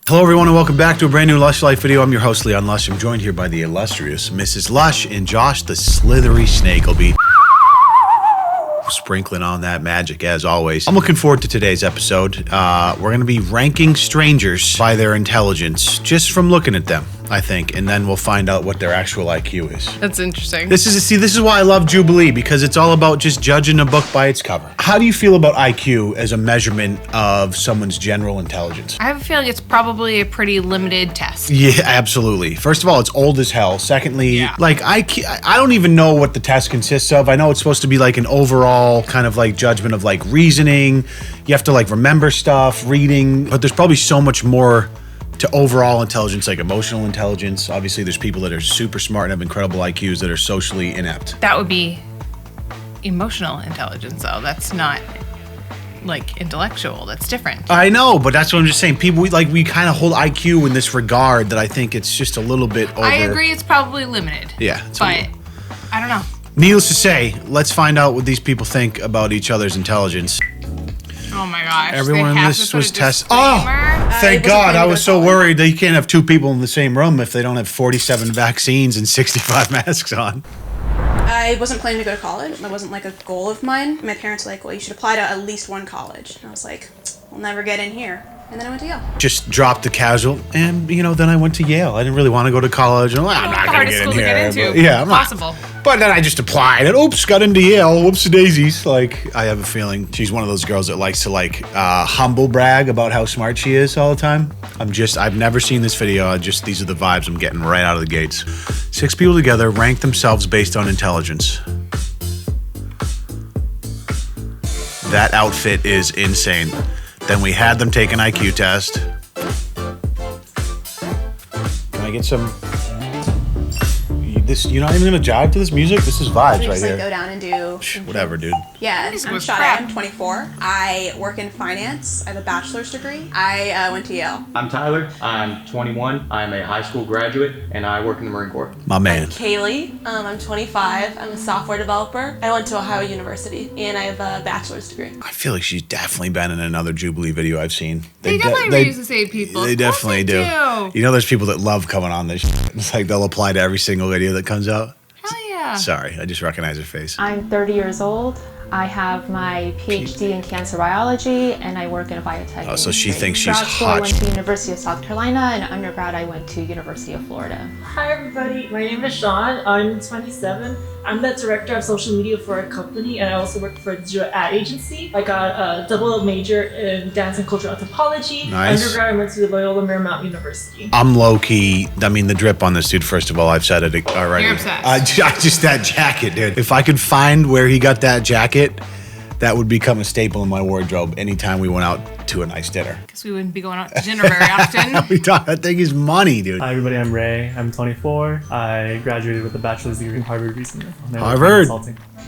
Hello everyone and welcome back to a brand new Lush Life video. I'm your host Leon Lush. I'm joined here by the illustrious Mrs. Lush, and Josh the slithery snake will be sprinkling on that magic as always. I'm looking forward to today's episode. We're going to be ranking strangers by their intelligence just from looking at them, I think, and then we'll find out what their actual IQ is. That's interesting. This is why I love Jubilee, because it's all about just judging a book by its cover. How do you feel about IQ as a measurement of someone's general intelligence? I have a feeling it's probably a pretty limited test. Yeah, absolutely. First of all, it's old as hell. Secondly, like I don't even know what the test consists of. I know it's supposed to be like an overall kind of like judgment of like reasoning. You have to like remember stuff, reading, but there's probably so much more to overall intelligence, like emotional intelligence. Obviously, there's people that are super smart and have incredible IQs that are socially inept. That would be emotional intelligence, though. That's not like intellectual. That's different. I know, but that's what I'm just saying. People, we kind of hold IQ in this regard that I think it's just a little bit over. I agree, it's probably limited. Yeah. But I don't know. Needless to say, let's find out what these people think about each other's intelligence. Oh my gosh. Everyone in this was tested. Oh, disclaimer. thank God. I was so worried that you can't have two people in the same room if they don't have 47 vaccines and 65 masks on. I wasn't planning to go to college. That wasn't like a goal of mine. My parents were like, well, you should apply to at least one college. And I was like, we'll never get in here. And then I went to Yale. Just dropped the casual, and then I went to Yale. I didn't really want to go to college. I'm not going to get in here. Yeah, possible. But then I just applied, and oops, got into Yale. Whoopsie daisies. Like, I have a feeling she's one of those girls that likes to humble brag about how smart she is all the time. I've never seen this video. These are the vibes I'm getting right out of the gates. 6 people together rank themselves based on intelligence. That outfit is insane. Then we had them take an IQ test. Can I get some? You're not even gonna jive to this music? This is vibes right here. Go down and do whatever, dude. Yeah, I'm Shada. I'm 24. I work in finance. I have a bachelor's degree. I went to Yale. I'm Tyler. I'm 21. I'm a high school graduate, and I work in the Marine Corps. My man. I'm Kaylee. I'm 25. I'm a software developer. I went to Ohio University, and I have a bachelor's degree. I feel like she's definitely been in another Jubilee video I've seen. They definitely use the same people. They definitely do. You know, there's people that love coming on this. It's like they'll apply to every single video that comes out. Hell yeah. Sorry, I just recognize her face. I'm 30 years old. I have my PhD in cancer biology, and I work in a biotech. Oh, so she thinks she's grad school, hot. I went to University of South Carolina, and undergrad I went to University of Florida. Hi everybody, my name is Sean. I'm 27. I'm the director of social media for a company, and I also work for a digital ad agency. I got a double major in dance and cultural anthropology. Nice. Undergrad, I went to Loyola Marymount University. I'm low-key, the drip on this dude, first of all, I've said it already. You're obsessed. Just that jacket, dude. If I could find where he got that jacket, that would become a staple in my wardrobe anytime we went out to a nice dinner. Guess we wouldn't be going out to dinner very often. That thing is money, dude. Hi everybody, I'm Ray. I'm 24. I graduated with a bachelor's degree from Harvard recently. Harvard?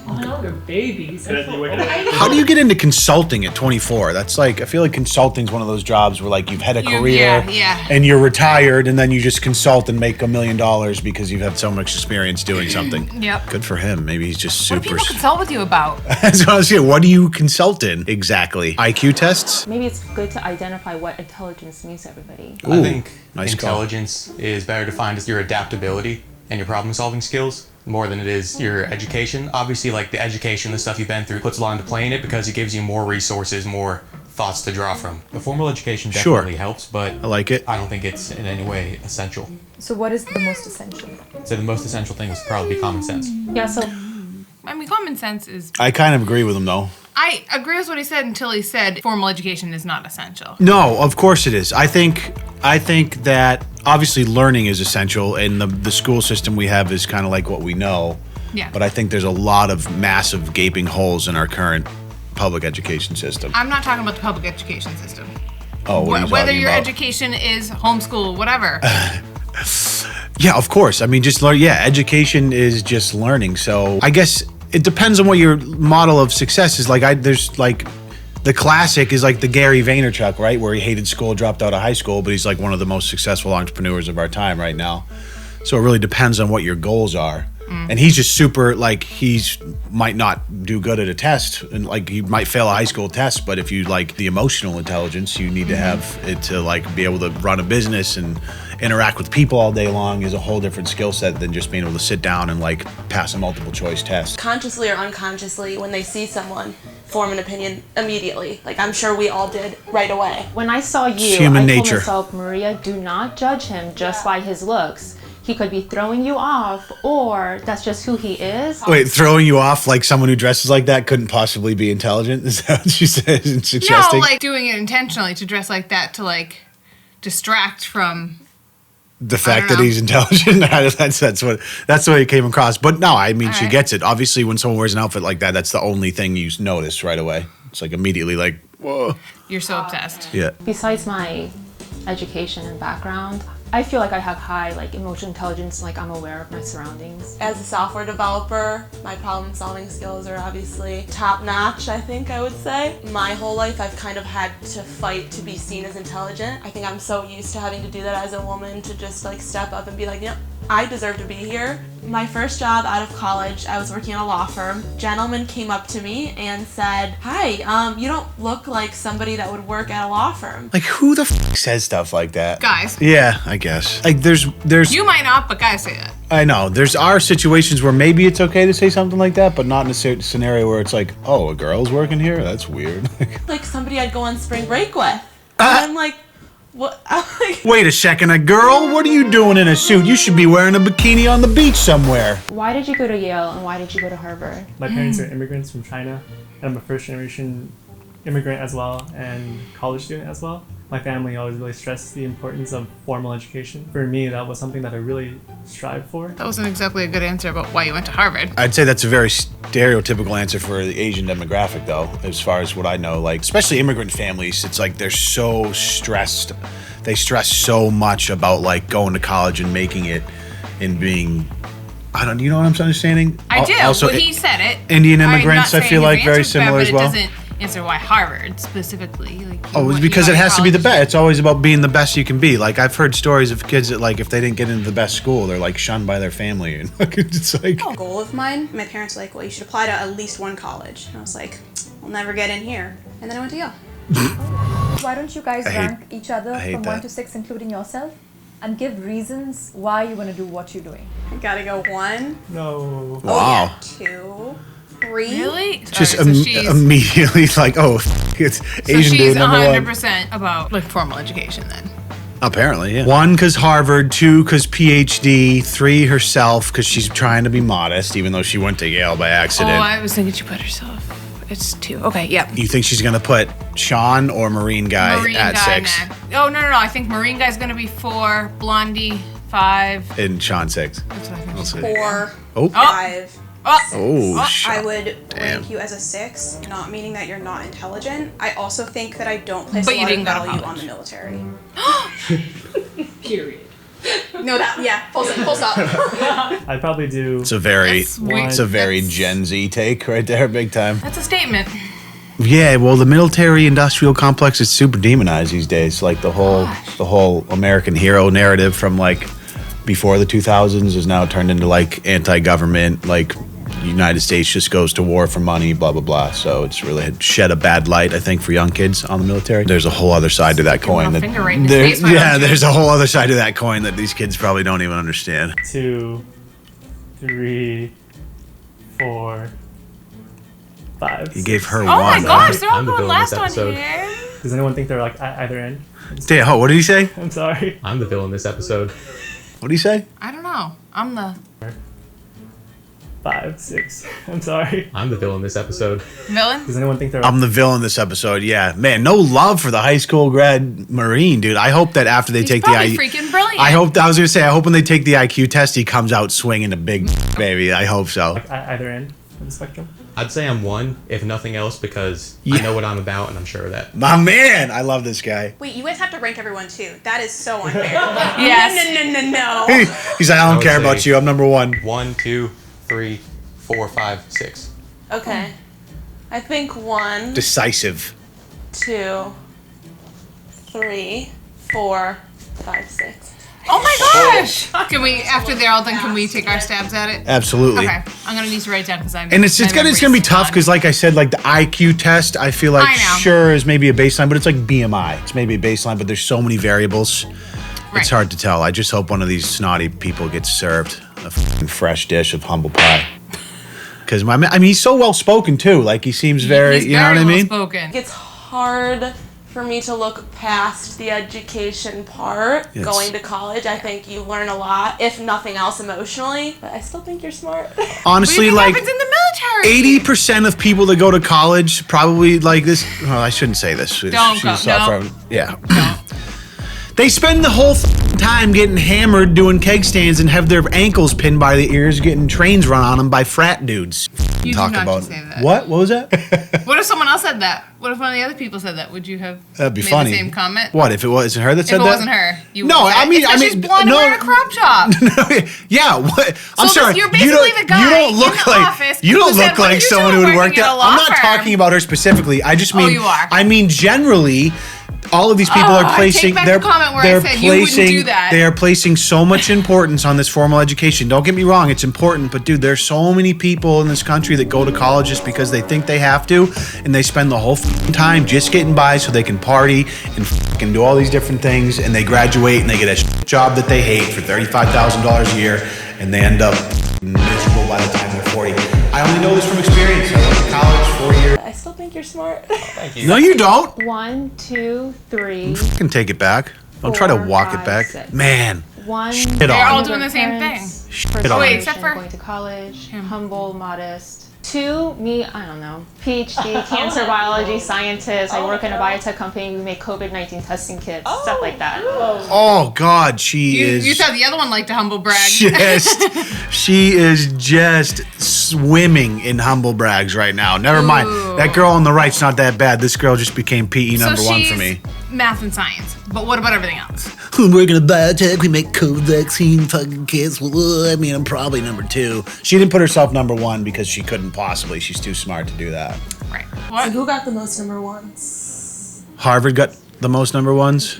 Oh, they're babies. How do you get into consulting at 24? That's like, I feel like consulting's one of those jobs where like you've had a career and you're retired and then you just consult and make $1 million because you've had so much experience doing something. Yep. Good for him. Maybe he's just super. What do people consult with you about? That's what I was saying. What do you consult in exactly? IQ tests? Maybe it's good to identify what intelligence means to everybody. I think nice intelligence is better defined as your adaptability and your problem-solving skills more than it is your education. Obviously, like the education, the stuff you've been through puts a lot into play in it because it gives you more resources, more thoughts to draw from. The formal education definitely helps, but I like it. I don't think it's in any way essential. So what is the most essential? So the most essential thing is probably common sense. Yeah, so Common sense is... I kind of agree with him, though. I agree with what he said until he said formal education is not essential. No, of course it is. I think that obviously learning is essential, and the school system we have is kind of like what we know. Yeah. But I think there's a lot of massive gaping holes in our current public education system. I'm not talking about the public education system. Oh, what are you whether talking your about? education is homeschool, whatever. Yeah, of course. I mean, just learn. Yeah, education is just learning. So I guess it depends on what your model of success is. There's like the classic is like the Gary Vaynerchuk, right? Where he hated school, dropped out of high school, but he's like one of the most successful entrepreneurs of our time right now. So it really depends on what your goals are. And he's just super, like, he's might not do good at a test, and like he might fail a high school test, but if you like the emotional intelligence, you need to have it to like be able to run a business and interact with people all day long is a whole different skill set than just being able to sit down and like pass a multiple choice test. Consciously or unconsciously, when they see someone, form an opinion immediately. Like I'm sure we all did right away. When I saw you, Human I nature. told myself, Maria, do not judge him just by his looks. He could be throwing you off, or that's just who he is. Wait, throwing you off like someone who dresses like that couldn't possibly be intelligent? Is that what she said? Suggesting? No, like doing it intentionally to dress like that to like distract from The fact that know. he's intelligent, that's the way it came across. But no, I mean, she gets it. Obviously, when someone wears an outfit like that, that's the only thing you notice right away. It's like immediately like, whoa. You're so obsessed. Yeah. Besides my education and background, I feel like I have high like emotional intelligence, like I'm aware of my surroundings. As a software developer, my problem-solving skills are obviously top-notch, I think I would say. My whole life I've kind of had to fight to be seen as intelligent. I think I'm so used to having to do that as a woman to just like step up and be like, yep, I deserve to be here. My first job out of college, I was working at a law firm. Gentleman came up to me and said, hi, you don't look like somebody that would work at a law firm. Like, who the f says stuff like that? Guys. Yeah, I guess. Like, there's. You might not, but guys say that. I know. There's are situations where maybe it's okay to say something like that, but not in a scenario where it's like, oh, a girl's working here? That's weird. Like somebody I'd go on spring break with. And I'm like, what? I'm like, Wait a second, a girl? What are you doing in a suit? You should be wearing a bikini on the beach somewhere. Why did you go to Yale and why did you go to Harvard? My parents are immigrants from China, and I'm a first generation immigrant as well, and college student as well. My family always really stressed the importance of formal education. For me, that was something that I really strived for. That wasn't exactly a good answer about why you went to Harvard. I'd say that's a very stereotypical answer for the Asian demographic, though, as far as what I know. Like, especially immigrant families, it's like they're so stressed. They stress so much about, like, going to college and making it and being... you know what I'm understanding? I do. Also, well, he said it. Indian I'm not immigrants, I saying feel his like, very answer's bad, similar as well. But it doesn't answer why Harvard specifically. Like, Oh, it's because it has to be the best. It's always about being the best you can be. Like, I've heard stories of kids that, like, if they didn't get into the best school, they're, like, shunned by their family. And it's like... A goal of mine, my parents were like, well, you should apply to at least one college. And I was like, I'll never get in here. And then I went to Yale. Why don't you guys rank each other from 1 to 6, including yourself, and give reasons why you want to do what you're doing? I gotta go 1. No. Wow. 2, 3. Really? Just Alright, so she's, immediately like, oh, it's so Asian she's dude number 100% one. about like formal education then. Apparently, yeah. 1, because Harvard. 2, because PhD. 3, herself, because she's trying to be modest, even though she went to Yale by accident. Oh, I was thinking she put herself. It's 2. Okay, yep. You think she's gonna put Sean or Marine guy Marine at guy 6? next. Oh, no. I think Marine guy's going to be 4, Blondie 5. And Sean 6. That's what I think. We'll see. 4, Oh. 5. Oh, I would rank you as a 6, not meaning that you're not intelligent. I also think that I don't place But a you lot of didn't go to value on college. the military. Period. No, full stop. I'd probably do It's a very, That's weird. it's a very That's- Gen Z take right there, big time. That's a statement. Yeah, well, the military-industrial complex is super demonized these days. Like the whole American hero narrative from like before the 2000s is now turned into like anti-government, like United States just goes to war for money, blah blah blah. So it's really shed a bad light, I think, for young kids on the military. There's a whole other side to that coin. a finger right in his face, why don't you? There's a whole other side to that coin that these kids probably don't even understand. 2, 3, 4, 5. You gave her Oh one. my gosh, they're all I'm the going villain last this on episode. here. Does anyone think they're like at either end? Damn, what did he say? I'm sorry. I'm the villain this episode. What did he say? I don't know. I'm the 5, 6. I'm sorry. I'm the villain this episode. villain. Does anyone think they're I'm the villain this episode. Yeah, man, no love for the high school grad Marine, dude. I hope that after they He's take the probably IQ, freaking brilliant. I was gonna say, I hope when they take the IQ test, he comes out swinging a big baby. I hope so. at either end of the spectrum? I'd say I'm 1, if nothing else, because Yeah. I know what I'm about and I'm sure of that. My man, I love this guy. Wait, you guys have to rank everyone too. That is so unfair. Yes. No. He's like, I don't would care say- about you. I'm number 1. 1, 2, 3, 4, 5, 6. okay. I think 1, Decisive. 2, 3, 4, 5, 6. Oh my gosh! Can we, after they're all done, can we take our stabs at it? Absolutely. Okay, I'm gonna need to write down because I'm. And it's gonna be tough because, like I said, like the IQ test, I feel like I know. sure is maybe a baseline, but it's like BMI. It's maybe a baseline, but there's so many variables. Right. It's hard to tell. I just hope one of these snotty people gets served a fucking fresh dish of humble pie. Because I mean, he's so well spoken too. Like he seems very, He's you know what I mean? Spoken. It's hard for me to look past the education part. Yes. Going to college, I think you learn a lot, if nothing else emotionally. But I still think you're smart. Honestly, like happens in the military? 80% of people that go to college probably like this. Well, I shouldn't say this. Don't go. No. Yeah. They spend the whole time getting hammered doing keg stands and have their ankles pinned by the ears getting trains run on them by frat dudes. You Talk do not about say that. What was that? What if someone else said that? What if one of the other people said that? Would you have That'd be made funny. the same comment? What if it wasn't her that said If it that? wasn't her, you No, would say I it. mean, It's 'cause she's blonde and no. wearing a crop top. Yeah, what? I'm So sorry. you're basically the guy you don't in look the like office you don't who said, look "What are like you someone who doing would work working there. at a law I'm not firm?" talking about her specifically. I just mean you are. I mean generally. All of these people Oh, are I placing. take back They're the comment where I they're said you wouldn't placing. do that. They are placing so much importance on this formal education. Don't get me wrong; it's important, but dude, there's so many people in this country that go to college just because they think they have to, and they spend the whole time just getting by so they can party and do all these different things, and they graduate and they get a job that they hate for $35,000 a year, and they end up miserable by the time they're 40. I only know this from experience. I went to college 4 years. I still think you're smart. Thank you. No, you don't. 1, 2, 3. Can take it back. Don't try to 4, walk it 5, back. 6. Man. 1. Shit They're on. all doing the same thing. Shit on. Wait, except for- going to college, humble, modest. 2, me, I don't know, PhD, cancer biology scientist. I work in a biotech company. We make COVID-19 testing kits, stuff like that. Oh God, she is. You thought the other one liked to humble brag. She is just swimming in humble brags right now. Never mind. That girl on the right's not that bad. This girl just became PE number one for me. Math and science. But what about everything else? We're in a biotech. We make COVID vaccine fucking kits. Well, I mean, I'm probably number 2. She didn't put herself number 1 because she couldn't possibly. She's too smart to do that. Right. So What? who got the most number ones? Harvard got the most number 1s.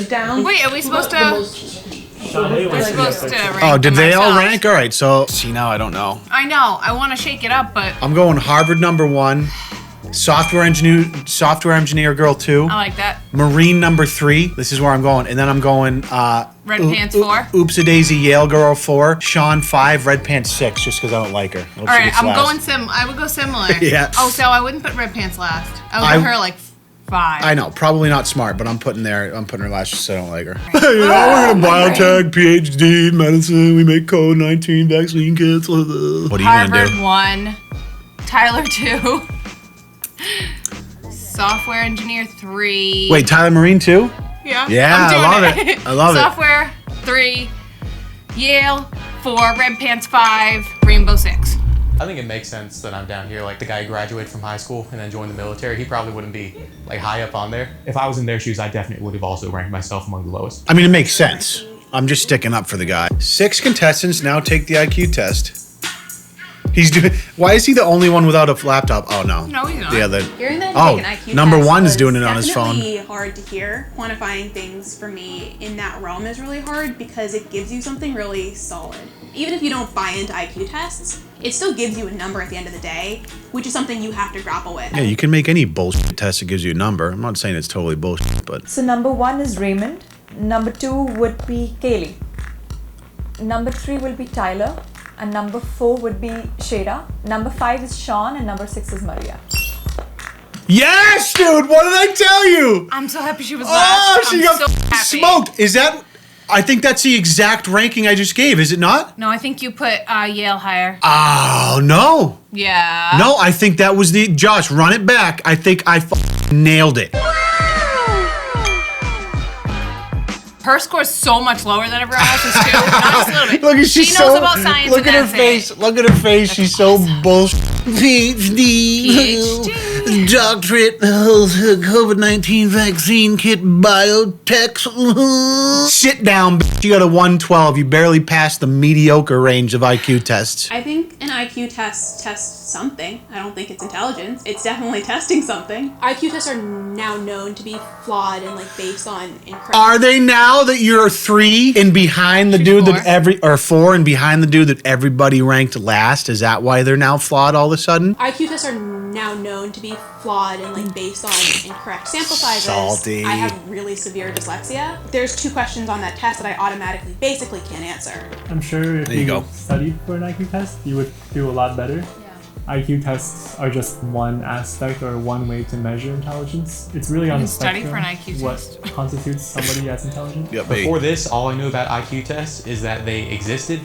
Down. Wait, are we supposed to? We're supposed to rank Oh, did them they all ourselves. rank? All right, so see now I don't know. I know. I want to shake it up, but I'm going Harvard number 1, software engineer girl 2, I like that. Marine number 3. This is where I'm going, and then I'm going Red Pants 4. Oops a Daisy Yale girl 4, Sean 5, Red Pants 6, just because I don't like her. All right, I'm going I would go similar. Yeah. Oh, so I wouldn't put Red Pants last. I would I- put her like 5. I know, probably not smart, but I'm putting her last just so I don't like her. You know, we're in a biotech, PhD, medicine, we make COVID-19 vaccine kits. What are you Harvard gonna do? 1, Tyler 2, software engineer 3. Wait, Tyler Marine too? Yeah. Yeah, I'm doing I love it. I love it. Software 3, Yale 4, Red Pants 5, Rainbow 6. I think it makes sense that I'm down here. Like the guy who graduated from high school and then joined the military, he probably wouldn't be like high up on there. If I was in their shoes, I definitely would have also ranked myself among the lowest. I mean, it makes sense. I'm just sticking up for the guy. 6 contestants now take the IQ test. He's doing. Why is he the only one without a laptop? Oh no. No, he's not. Yeah, the. Hearing that Oh, take an IQ number test 1's was doing it on his phone. definitely hard to hear. Quantifying things for me in that realm is really hard because it gives you something really solid. Even if you don't buy into IQ tests, it still gives you a number at the end of the day, which is something you have to grapple with. Yeah, you can make any bullshit test that gives you a number. I'm not saying it's totally bullshit, but. So number 1 is Raymond. Number 2 would be Kaylee. Number 3 will be Tyler. And number 4 would be Shada. Number 5 is Sean. And number 6 is Maria. Yes, dude. What did I tell you? I'm so happy she was Oh, last. she I'm got so happy. smoked. Is that? I think that's the exact ranking I just gave. Is it not? No, I think you put Yale higher. Oh no. Yeah. No, I think that was the. Josh, run it back. I think I nailed it. Her score's so much lower than everyone else's too. Not just a little bit. Look at she knows about science. Look and at her that's face. it. Look at her face. She's so bullshit. PhD. PhD. doctorate, COVID-19 vaccine kit, biotech. Sit down, bitch. You got a 112. You barely passed the mediocre range of IQ tests. I think an IQ test tests something. I don't think it's intelligence. It's definitely testing something. IQ tests are now known to be flawed and like based on incorrect. Are they now that you're 3 and behind the dude that 4 and behind the dude that everybody ranked last? Is that why they're now flawed all of a sudden? IQ tests are now known to be flawed and like based on incorrect sample sizes. Salty. I have really severe dyslexia. There's 2 questions on that test that I automatically basically can't answer. I'm sure if There you go. studied for an IQ test, you would do a lot better. IQ tests are just one aspect or one way to measure intelligence. It's really on the study spectrum for an IQ what test. constitutes somebody as intelligent. Yep, baby. Before this, all I knew about IQ tests is that they existed,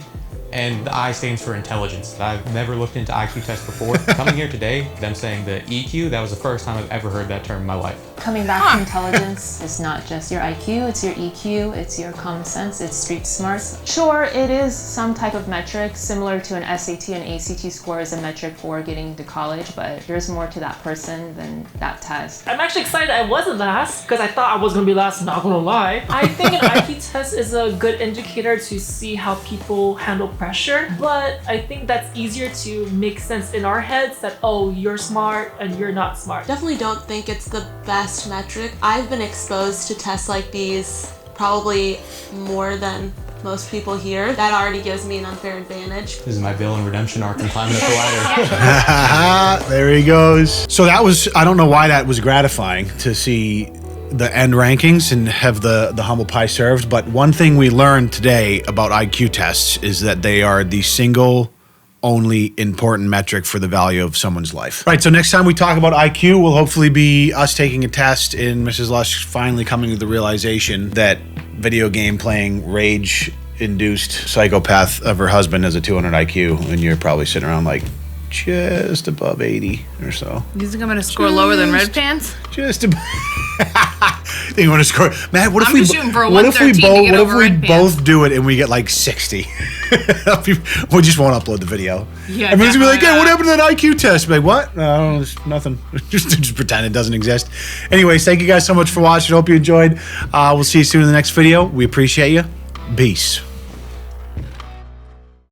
and the I stands for intelligence. I've never looked into IQ tests before. Coming here today, them saying the EQ, that was the first time I've ever heard that term in my life. Coming back to intelligence, it's not just your IQ, it's your EQ, it's your common sense, it's street smarts. Sure, it is some type of metric similar to an SAT and ACT score is a metric for getting into college, but there's more to that person than that test. I'm actually excited I wasn't last because I thought I was gonna be last, not gonna lie. I think an IQ test is a good indicator to see how people handle pressure, but I think that's easier to make sense in our heads that, oh, you're smart and you're not smart. Definitely don't think it's the best metric. I've been exposed to tests like these probably more than most people here. That already gives me an unfair advantage. This is my villain redemption arc and climbing up the ladder. There he goes. So that was, I don't know why that was gratifying to see the end rankings and have the humble pie served, but one thing we learned today about IQ tests is that they are the single only important metric for the value of someone's life. Right, so next time we talk about IQ will hopefully be us taking a test and Mrs. Lush finally coming to the realization that video game playing rage-induced psychopath of her husband has a 200 IQ, and you're probably sitting around like just above 80 or so. You think I'm gonna score lower than Red Pants? Just about. Think you want to score, man? What if I'm we? just shooting for a What if we 113 to both? get What if over we Red Pants. both do it and we get like 60? We just won't upload the video. Yeah, Everyone's gonna be like, definitely "Hey, what not. happened to that IQ test?" Be like, what? No, it's nothing. just pretend it doesn't exist. Anyways, thank you guys so much for watching. Hope you enjoyed. We'll see you soon in the next video. We appreciate you. Peace.